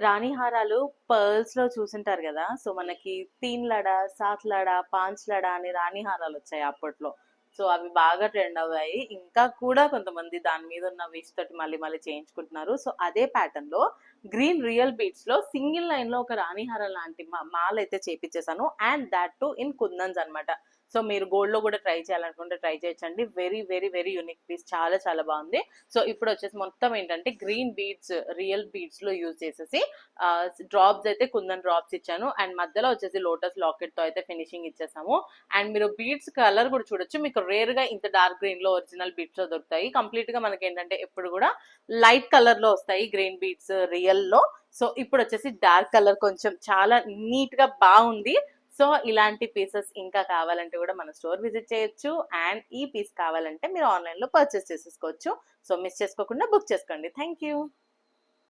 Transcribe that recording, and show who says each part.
Speaker 1: రాణి హారాలు పర్ల్స్ లో చూసుంటారు కదా. సో మనకి 3 లడ, 7 లడ, 5 లడ అని రాణి హారాలు వచ్చాయి అప్పట్లో. సో అవి బాగా ట్రెండ్ అవ్వాయి. ఇంకా కూడా కొంతమంది దాని మీద ఉన్న విష్ తోటి మళ్ళీ మళ్ళీ చేయించుకుంటున్నారు. సో అదే ప్యాటర్న్ లో గ్రీన్ రియల్ బీట్స్ లో సింగిల్ లైన్ లో ఒక రాణి హారం లాంటి మాల్ అయితే చేపించేసాను. అండ్ దాట్ టు ఇన్ కుందన్స్ అన్నమాట. సో మీరు గోల్డ్ లో కూడా ట్రై చేయాలనుకుంటే ట్రై చేయొచ్చండి. Very very very unique piece, చాలా చాలా బాగుంది. సో ఇప్పుడు వచ్చేసి మొత్తం ఏంటంటే గ్రీన్ బీడ్స్ రియల్ బీడ్స్ లో యూజ్ చేసేసి డ్రాప్స్ అయితే కుందన్ డ్రాప్స్ ఇచ్చాను. అండ్ మధ్యలో వచ్చేసి లోటస్ లాకెట్ తో అయితే ఫినిషింగ్ ఇచ్చేసాము. అండ్ మీరు బీడ్స్ కలర్ కూడా చూడొచ్చు. మీకు రేర్ గా ఇంత డార్క్ గ్రీన్ లో ఒరిజినల్ బీడ్స్ లో దొరుకుతాయి. కంప్లీట్ గా మనకి ఏంటంటే ఎప్పుడు కూడా లైట్ కలర్ లో వస్తాయి గ్రీన్ బీడ్స్ రియల్ లో. సో ఇప్పుడు వచ్చేసి డార్క్ కలర్ కొంచెం చాలా నీట్ గా బాగుంది. సో ఇలాంటి పీసెస్ ఇంకా కావాలంటే కూడా మన స్టోర్ విజిట్ చేయొచ్చు. అండ్ ఈ పీస్ కావాలంటే మీరు ఆన్లైన్ లో పర్చేస్ చేసేసుకోవచ్చు. సో మిస్ చేసుకోకుండా బుక్ చేసుకోండి. Thank you.